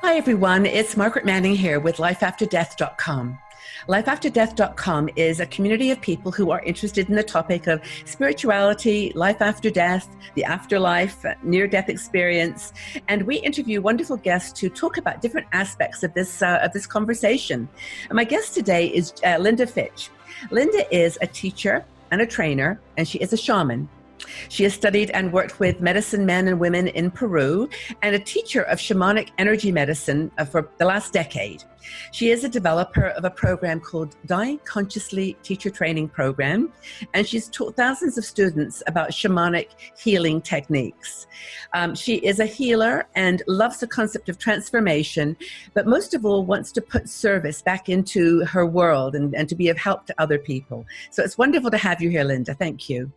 Hi, everyone. It's Margaret Manning here with lifeafterdeath.com. Lifeafterdeath.com is a community of people who are interested in the topic of spirituality, life after death, the afterlife, near-death experience, and we interview wonderful guests to talk about different aspects of this conversation. And my guest today is Linda Fitch. Linda is a teacher and a trainer, and she is a shaman. She has studied and worked with medicine men and women in Peru and a teacher of shamanic energy medicine for the last decade. She is a developer of a program called Dying Consciously Teacher Training Program, and she's taught thousands of students about shamanic healing techniques. She is a healer and loves the concept of transformation, but most of all wants to put service back into her world and to be of help to other people. So it's wonderful to have you here, Linda. Thank you.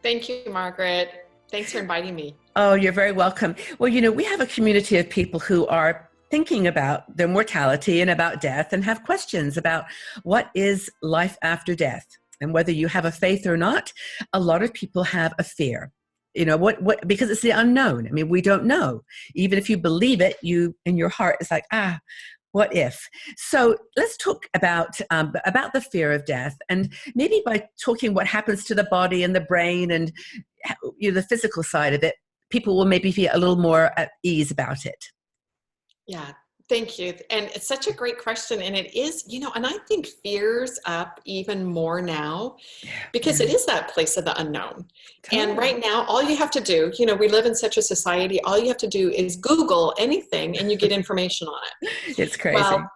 Thank you, Margaret. Thanks for inviting me. Oh, you're very welcome. Well, we have a community of people who are thinking about their mortality and about death and have questions about what is life after death. And whether you have a faith or not, a lot of people have a fear. Because it's the unknown. I mean, we don't know. Even if you believe it, in your heart, it's like, what if? So let's talk about the fear of death, and maybe by talking what happens to the body and the brain and the physical side of it, people will maybe feel a little more at ease about it. Yeah, thank you. And it's such a great question. And it is, and I think fear's up even more now because it is that place of the unknown. Totally. And right now, all you have to do, we live in such a society, all you have to do is Google anything and you get information on it. It's crazy. Well,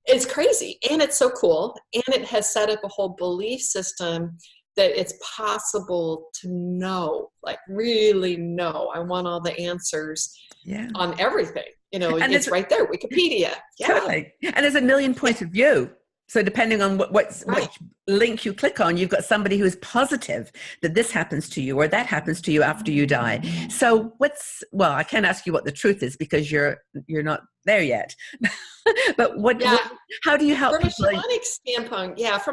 it's crazy. And it's so cool. And it has set up a whole belief system that it's possible to know, like really know. I want all the answers on everything. And it's right there, Wikipedia. Yeah. Totally. And there's a million points of view. So depending on which link you click on, you've got somebody who is positive that this happens to you or that happens to you after you die. So I can't ask you what the truth is because you're not there yet. But how do you help from people? From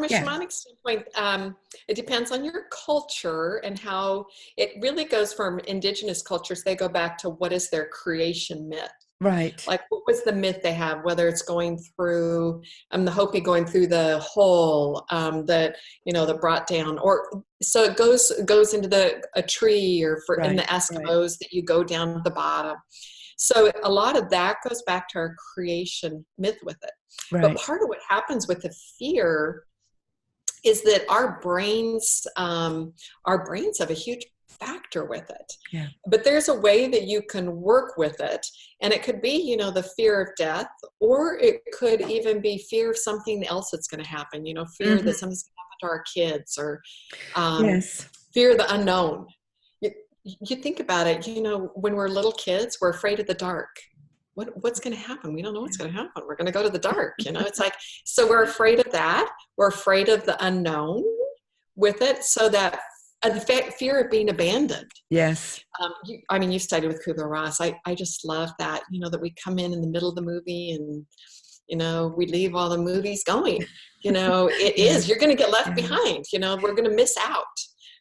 a shamanic standpoint, it depends on your culture and how it really goes from indigenous cultures. They go back to what is their creation myth. Right. Like what was the myth they have, whether it's going through the Hopi going through the hole that brought down, or so it goes into a tree, or in the Eskimos that you go down to the bottom. So a lot of that goes back to our creation myth with it. Right. But part of what happens with the fear is that our brains have a huge factor with it. Yeah. But there's a way that you can work with it. And it could be, the fear of death, or it could even be fear of something else that's going to happen, fear that something's going to happen to our kids, or fear of the unknown. You think about it, when we're little kids, we're afraid of the dark. What's going to happen? We don't know what's going to happen. We're going to go to the dark, it's like, so we're afraid of that. We're afraid of the unknown with it. So that the fear of being abandoned. Yes. You studied with Kubler-Ross. I just love that, that we come in the middle of the movie and, we leave all the movies going. It is, you're going to get left behind. We're going to miss out.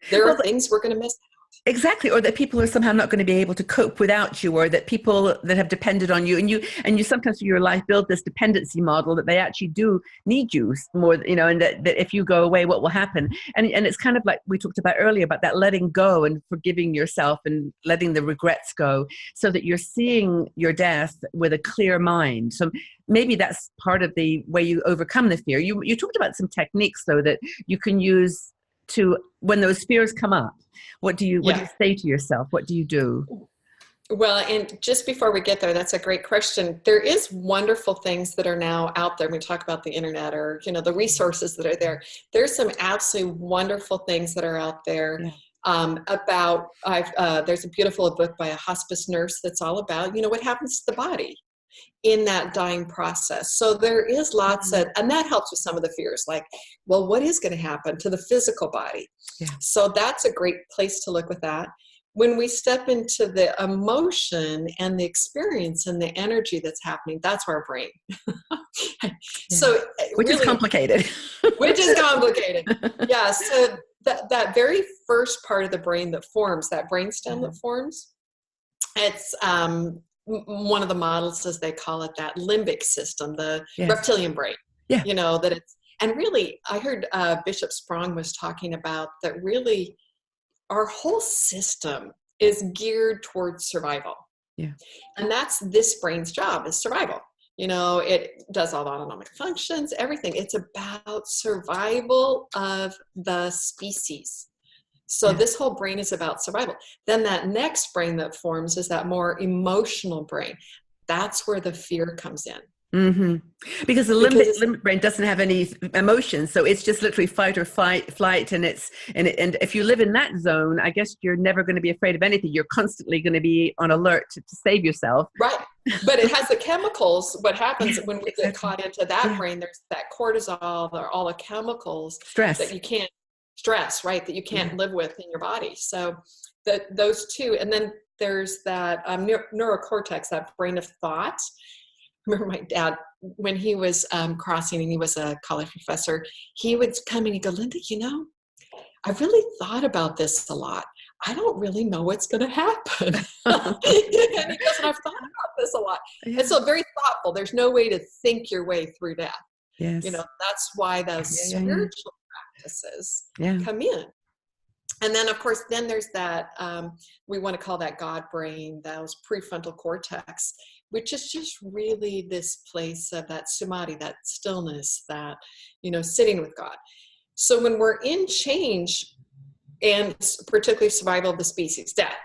There are things we're going to miss out. Exactly, or that people are somehow not going to be able to cope without you, or that people that have depended on you, and you sometimes through your life build this dependency model that they actually do need you more, and that if you go away, what will happen? And it's kind of like we talked about earlier about that letting go and forgiving yourself and letting the regrets go, so that you're seeing your death with a clear mind. So maybe that's part of the way you overcome the fear. You talked about some techniques though that you can use to when those fears come up. What do you say to yourself? What do you do? Well, and just before we get there, that's a great question. There is wonderful things that are now out there. We talk about the internet, or the resources that are there. There's some absolutely wonderful things that are out there. There's a beautiful book by a hospice nurse that's all about what happens to the body in that dying process. So there is lots of, and that helps with some of the fears, like, well, what is going to happen to the physical body? Yeah. So that's a great place to look with that. When we step into the emotion and the experience and the energy that's happening, that's our brain. So which is complicated. Yeah. So that very first part of the brain that forms, that brainstem that forms, it's one of the models, as they call it, that limbic system, the Yes. reptilian brain, Yeah. you know, that it's, and really, I heard Bishop Sprong was talking about that really our whole system is geared towards survival. Yeah. And that's this brain's job, is survival. You know, it does all the autonomic functions, everything. It's about survival of the species. So this whole brain is about survival. Then that next brain that forms is that more emotional brain. That's where the fear comes in. Mm-hmm. Because the limbic brain doesn't have any emotions, so it's just literally fight or flight, and and if you live in that zone, I guess you're never going to be afraid of anything. You're constantly going to be on alert to save yourself. Right, but it has the chemicals. What happens when we get caught into that brain? There's that cortisol, or all the chemicals that you can't that you can't live with in your body. So those two, and then there's that neurocortex, that brain of thought. I remember my dad, when he was crossing, and he was a college professor, he would come and he'd go, Linda, you know, I've really thought about this a lot. I don't really know what's going to happen. And he goes, and I've thought about this a lot. Yeah. And so very thoughtful. There's no way to think your way through death. Yes. You know, that's why those spiritual practices come in. And then, of course, then there's that, we want to call that God brain, those prefrontal cortex, which is just really this place of that samadhi, that stillness, that, you know, sitting with God. So when we're in change, and particularly survival of the species, death,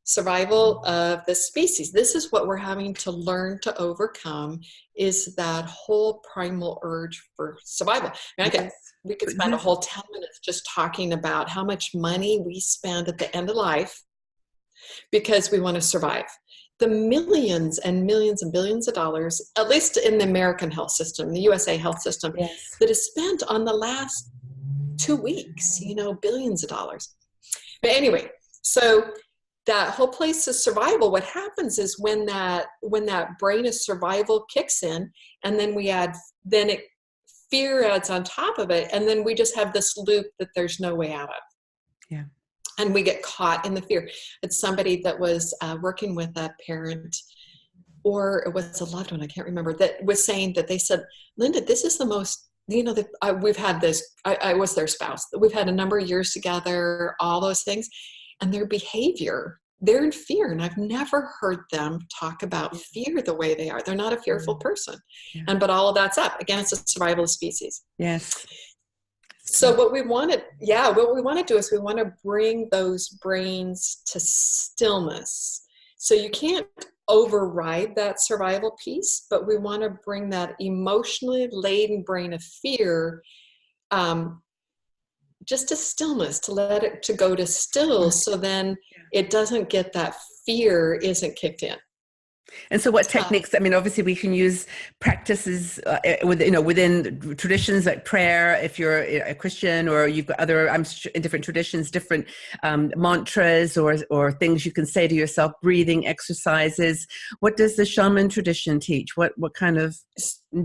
survival of the species, this is what we're having to learn to overcome, is that whole primal urge for survival. And we could spend a whole 10 minutes just talking about how much money we spend at the end of life because we want to survive. The millions and millions and billions of dollars, at least in the American health system, the USA health system, that is spent on the last 2 weeks, you know, billions of dollars. But anyway, so that whole place of survival, what happens is when that brain of survival kicks in, and then fear adds on top of it, and then we just have this loop that there's no way out of. Yeah. And we get caught in the fear. It's somebody that was working with a parent, or it was a loved one, I can't remember, that was saying that they said, Linda, this is the most, you know, we've had this, I was their spouse, we've had a number of years together, all those things, and their behavior, they're in fear. And I've never heard them talk about fear the way they are. They're not a fearful person. Yeah. But all of that's up. Again, it's a survival of species. Yes. So what we want to do is we want to bring those brains to stillness. So you can't override that survival piece, but we want to bring that emotionally laden brain of fear just to stillness, to let it to go to still, so then it doesn't get that fear isn't kicked in. And so what techniques, I mean, obviously we can use practices within traditions like prayer, if you're a Christian, or you've got other, in different traditions, different mantras or things you can say to yourself, breathing exercises. What does the shaman tradition teach? What kind of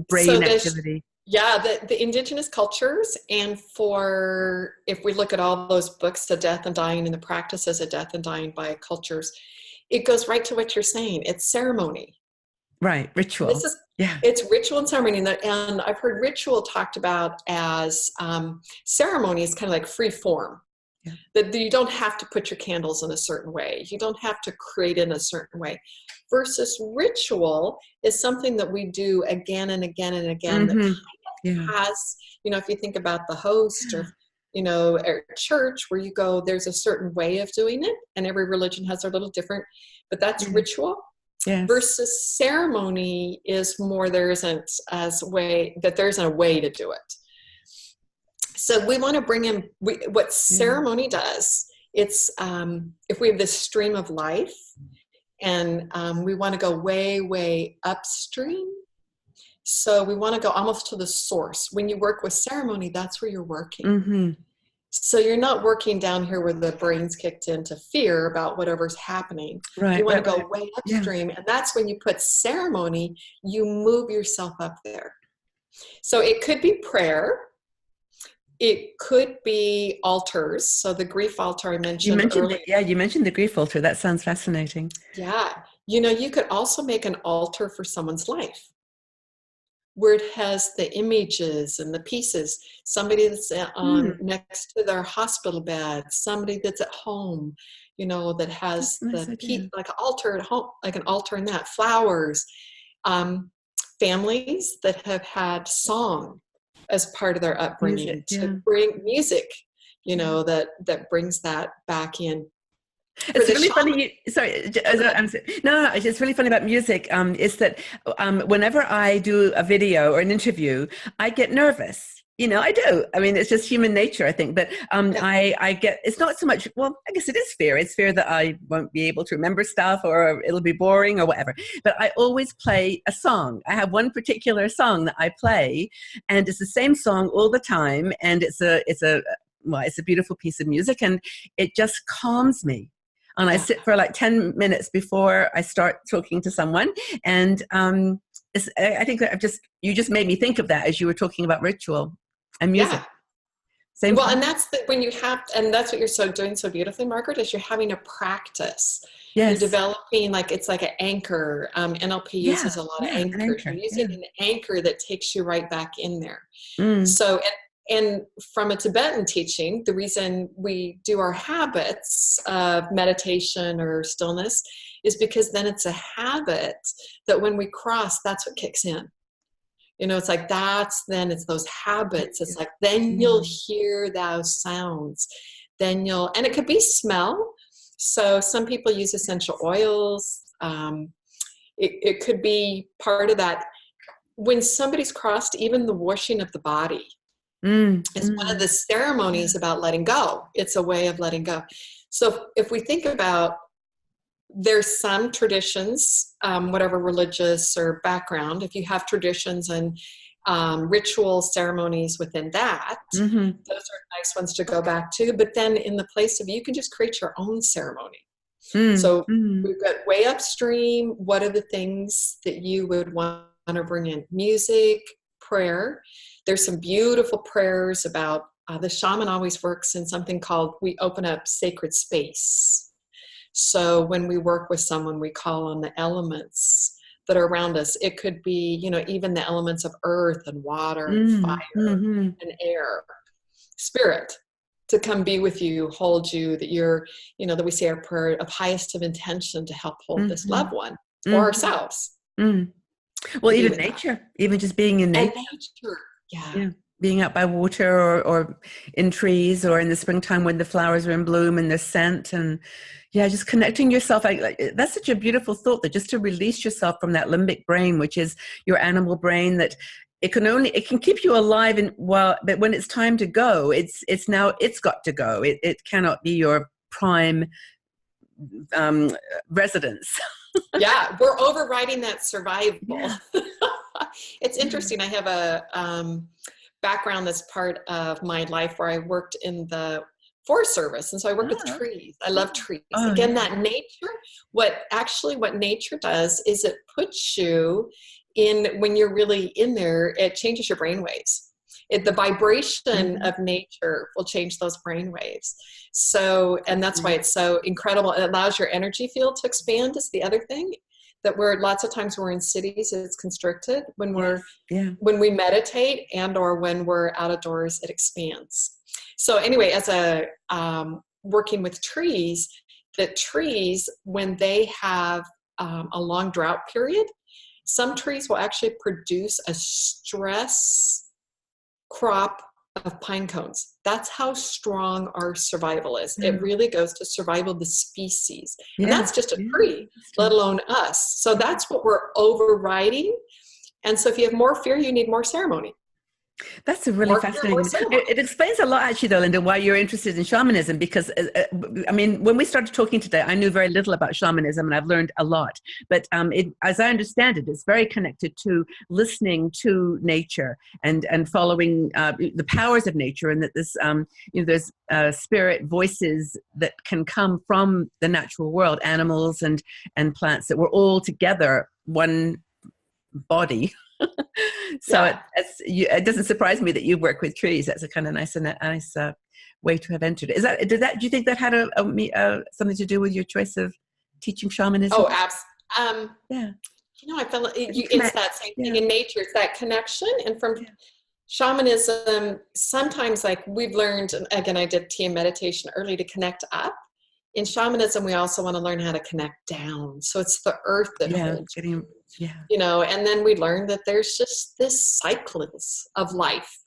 brain activity? Yeah, the indigenous cultures, and if we look at all those books, The Death and Dying and the Practices of Death and Dying by cultures, it goes right to what you're saying. It's ceremony. Right, ritual. It's ritual and ceremony. And I've heard ritual talked about as ceremony is kind of like free form. Yeah. That you don't have to put your candles in a certain way. You don't have to create in a certain way. Versus ritual is something that we do again and again and again. Mm-hmm. That has, you know, if you think about the host or, you know, at church where you go, there's a certain way of doing it, and every religion has a little different, but that's ritual. Yes. Versus ceremony is more, there isn't a way to do it. So we want to bring in what ceremony does. It's if we have this stream of life, and we want to go way, way upstream. So we want to go almost to the source. When you work with ceremony, that's where you're working. Mm-hmm. So you're not working down here where the brain's kicked into fear about whatever's happening. Right, you want to go way upstream. And that's when you put ceremony, you move yourself up there. So it could be prayer. It could be altars. So the grief altar I mentioned earlier. You mentioned the grief altar. That sounds fascinating. Yeah. You could also make an altar for someone's life where it has the images and the pieces, somebody that's next to their hospital bed, somebody that's at home, that has nice like an altar at home, like an altar in that, flowers, families that have had song as part of their upbringing, to bring music, that brings that back in. It's really funny. No, it's really funny about music. Is that whenever I do a video or an interview, I get nervous. I do. I mean, it's just human nature, I think. But I get, it's not so much, well, I guess it is fear. It's fear that I won't be able to remember stuff, or it'll be boring or whatever. But I always play a song. I have one particular song that I play, and it's the same song all the time. And it's a beautiful piece of music, and it just calms me. And I sit for like 10 minutes before I start talking to someone. And I think that you just made me think of that as you were talking about ritual and music. Yeah. Well, and that's when you have, and that's what you're doing so beautifully, Margaret, is you're having a practice. Yes. You're developing, it's like an anchor. NLP uses a lot of anchors. You're using an anchor that takes you right back in there. So, and from a Tibetan teaching, the reason we do our habits of meditation or stillness is because then it's a habit that when we cross, that's what kicks in. It's like it's those habits. It's like, then you'll hear those sounds. And it could be smell. So some people use essential oils. It could be part of that. When somebody's crossed, even the washing of the body. It's one of the ceremonies about letting go. It's a way of letting go. So if we think about, there's some traditions, whatever religious or background, if you have traditions and ritual ceremonies within that, those are nice ones to go back to. But then in the place of, you can just create your own ceremony. So we've got way upstream. What are the things that you would want to bring in? Music, prayer. There's some beautiful prayers about, the shaman always works in something called, we open up sacred space. So when we work with someone, we call on the elements that are around us. It could be, even the elements of earth and water and fire and air, spirit, to come be with you, hold you, that you're, that we say our prayer of highest of intention to help hold this loved one or ourselves. Well, even nature, even just being in nature. Yeah. Being out by water or in trees, or in the springtime when the flowers are in bloom and the scent, and just connecting yourself. That's such a beautiful thought, that just to release yourself from that limbic brain, which is your animal brain, that it can keep you alive, but when it's time to go, it's got to go. It cannot be your prime residence. Yeah, we're overriding that survival. Yeah. It's interesting. I have a background that's part of my life where I worked in the Forest Service, and so I work with trees. I love trees. Again, that nature. What nature does is it puts you in, when you're really in there, it changes your brain waves. The vibration of nature will change those brain waves. So, and that's why it's so incredible. It allows your energy field to expand, is the other thing. That lots of times we're in cities, it's constricted. When when we meditate and or when we're out of doors, it expands. So anyway, as a working with trees, the trees, when they have a long drought period, some trees will actually produce a stress crop of pine cones. That's how strong our survival is. It really goes to survival of the species. And that's just a tree, let alone us. So that's what we're overriding. And so if you have more fear, you need more ceremony. That's a really fascinating. It explains a lot, actually, though, Linda, why you're interested in shamanism. Because, when we started talking today, I knew very little about shamanism, and I've learned a lot. But as I understand it, it's very connected to listening to nature and following the powers of nature, and that there's spirit voices that can come from the natural world, animals and plants, that we're all together one body. So it doesn't surprise me that you work with trees. That's a kind of nice way to have entered it. Do you think that had something to do with your choice of teaching shamanism? Oh, Yeah. I feel like it's that same thing in nature. It's that connection. And from shamanism, sometimes like we've learned, again, I did TM meditation early to connect up. In shamanism, we also want to learn how to connect down. So it's the earth that holds you. And then we learn that there's just this cycles of life.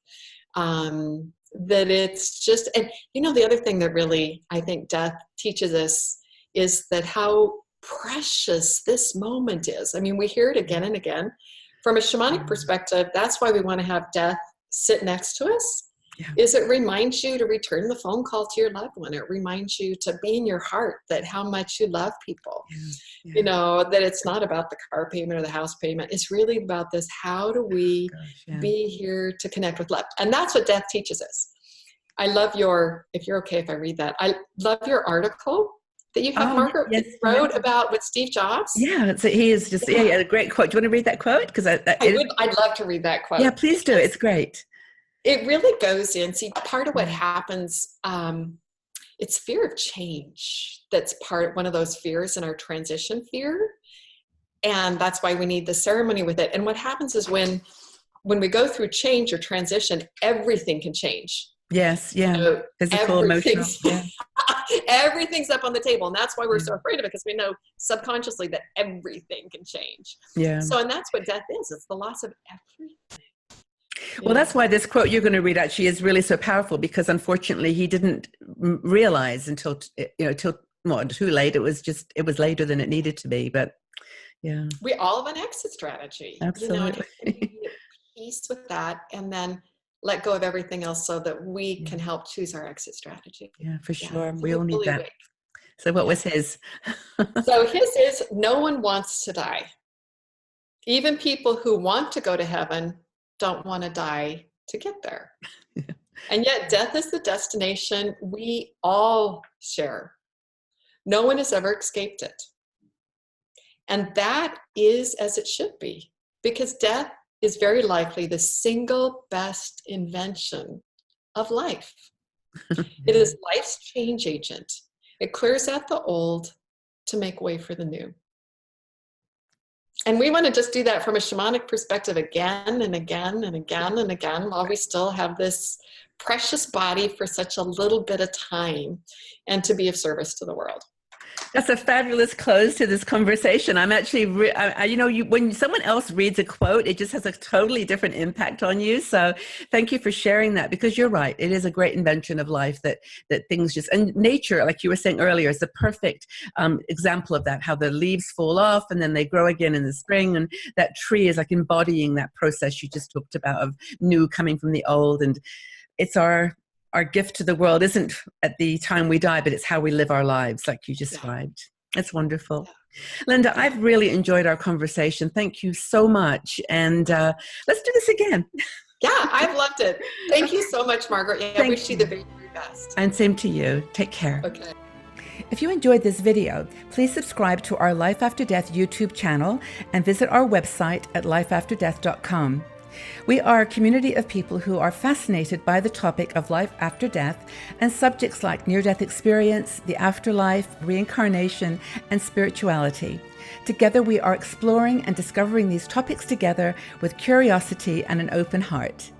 That it's just, and the other thing that really, I think death teaches us is that how precious this moment is. I mean, we hear it again and again. From a shamanic perspective, that's why we want to have death sit next to us. Is it reminds you to return the phone call to your loved one. It reminds you to be in your heart that how much you love people. That it's not about the car payment or the house payment. It's really about this, how do we be here to connect with love? And that's what death teaches us. I love if you're okay if I read that, I love your article that you have, Margaret, wrote about with Steve Jobs. Yeah, so he is just, a great quote. Do you want to read that quote? Because I'd love to read that quote. Yeah, please do. It's great. It really goes in. See, part of what happens, it's fear of change. That's one of those fears in our transition fear. And that's why we need the ceremony with it. And what happens is when we go through change or transition, everything can change. Yes, physical, emotional. Everything's up on the table. And that's why we're so afraid of it, because we know subconsciously that everything can change. So, and that's what death is. It's the loss of everything. Well, that's why this quote you're going to read actually is really so powerful, because unfortunately he didn't realize until too late. It was later than it needed to be. But we all have an exit strategy. Absolutely. Peace with that, and then let go of everything else so that we can help choose our exit strategy. Yeah, for sure. We all need that. So what was his? So his is, no one wants to die. Even people who want to go to heaven don't want to die to get there. And yet death is the destination we all share. No one has ever escaped it. And that is as it should be, because death is very likely the single best invention of life. It is life's change agent. It clears out the old to make way for the new. And we want to just do that from a shamanic perspective again and again and again and again, while we still have this precious body for such a little bit of time, and to be of service to the world. That's a fabulous close to this conversation. I'm actually, when someone else reads a quote, it just has a totally different impact on you. So thank you for sharing that, because you're right. It is a great invention of life that things just, and nature, like you were saying earlier, is the perfect example of that, how the leaves fall off and then they grow again in the spring. And that tree is like embodying that process you just talked about of new coming from the old. And it's our gift to the world isn't at the time we die, but it's how we live our lives, like you described. It's wonderful. Linda, I've really enjoyed our conversation. Thank you so much. And let's do this again. Yeah, I've loved it. Thank you so much, Margaret. I wish you the very, very best. And same to you. Take care. Okay. If you enjoyed this video, please subscribe to our Life After Death YouTube channel and visit our website at lifeafterdeath.com. We are a community of people who are fascinated by the topic of life after death and subjects like near-death experience, the afterlife, reincarnation, and spirituality. Together, we are exploring and discovering these topics together with curiosity and an open heart.